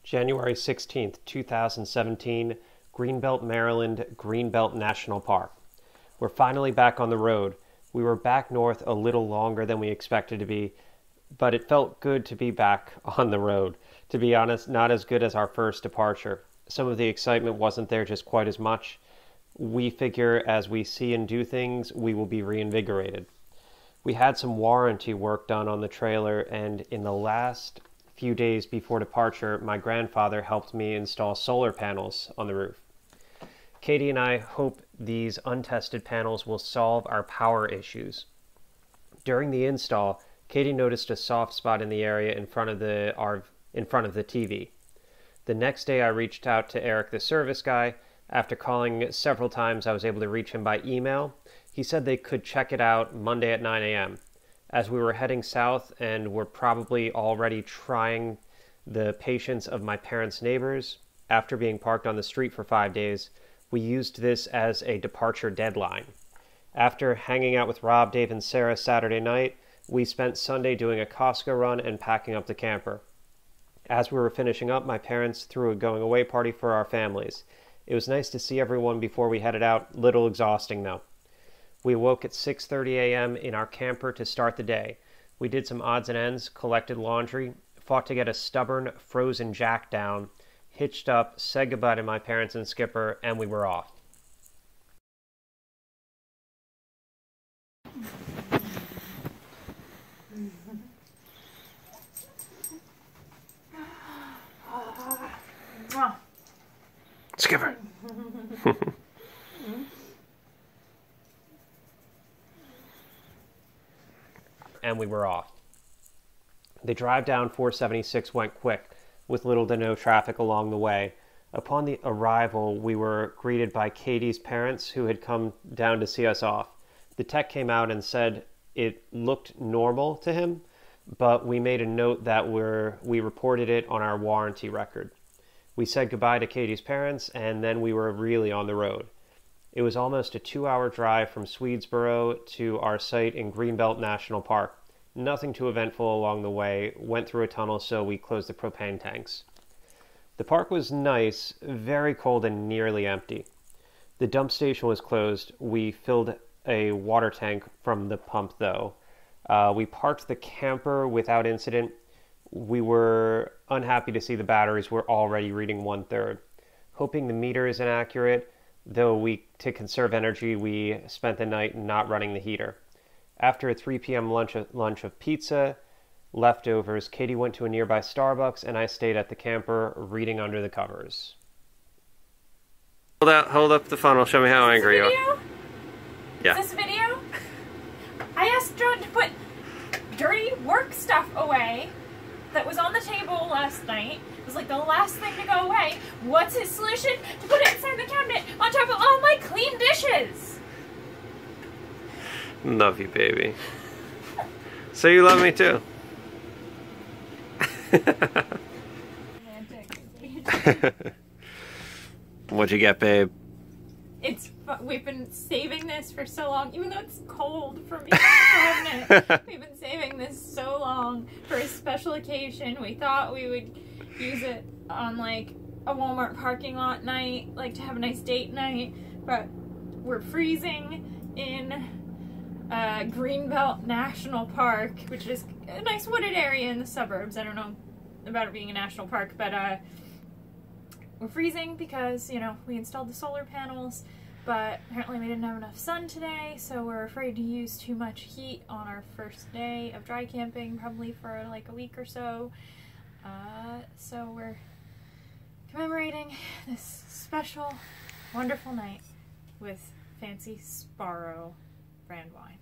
January 16th, 2017, Greenbelt, Maryland, Greenbelt National Park. We're finally back on the road. We were back north a little longer than we expected to be, but it felt good to be back on the road. To be honest, not as good as our first departure. Some of the excitement wasn't there just quite as much. We figure as we see and do things, we will be reinvigorated. We had some warranty work done on the trailer, and in the last few days before departure, my grandfather helped me install solar panels on the roof. Katie and I hope these untested panels will solve our power issues. During the install, Katie noticed a soft spot in the area in front of the TV. The next day I reached out to Eric, the service guy. After calling several times, I was able to reach him by email. He said they could check it out Monday at 9 a.m. As we were heading south and were probably already trying the patience of my parents' neighbors, after being parked on the street for 5 days, we used this as a departure deadline. After hanging out with Rob, Dave, and Sarah Saturday night, we spent Sunday doing a Costco run and packing up the camper. As we were finishing up, my parents threw a going-away party for our families. It was nice to see everyone before we headed out, little exhausting though. We awoke at 6:30 a.m. in our camper to start the day. We did some odds and ends, collected laundry, fought to get a stubborn, frozen Jack down, hitched up, said goodbye to my parents and Skipper, and we were off. Skipper! And we were off. The drive down 476 went quick, with little to no traffic along the way. Upon the arrival, we were greeted by Katie's parents, who had come down to see us off. The tech came out and said it looked normal to him, but we made a note that we reported it on our warranty record. We said goodbye to Katie's parents, and then we were really on the road. It was almost a 2-hour drive from Swedesboro to our site in Greenbelt National Park. Nothing too eventful along the way. Went through a tunnel, so we closed the propane tanks. The park was nice, very cold and nearly empty. The dump station was closed. We filled a water tank from the pump, though. We parked the camper without incident. We were unhappy to see the batteries were already reading 1/3. Hoping the meter is inaccurate, though to conserve energy, we spent the night not running the heater. After a 3 p.m. lunch of pizza, leftovers, Katie went to a nearby Starbucks, and I stayed at the camper reading under the covers. Hold up the funnel. Show me how angry you are. Yeah. Is this video? I asked John to put dirty work stuff away that was on the table last night. It was like the last thing to go away. What's his solution? To put it inside the cabinet on top of all my clean dishes. Love you, baby. So you love me too. What'd you get, babe? We've been saving this for so long, even though it's cold for me. We've been saving this so long for a special occasion. We thought we would use it on like a Walmart parking lot night, like to have a nice date night, but we're freezing in Greenbelt National Park, which is a nice wooded area in the suburbs. I don't know about it being a national park, but we're freezing because, you know, we installed the solar panels, but apparently we didn't have enough sun today, so we're afraid to use too much heat on our first day of dry camping, probably for like a week or so. So we're commemorating this special, wonderful night with fancy Sparrow brand wine.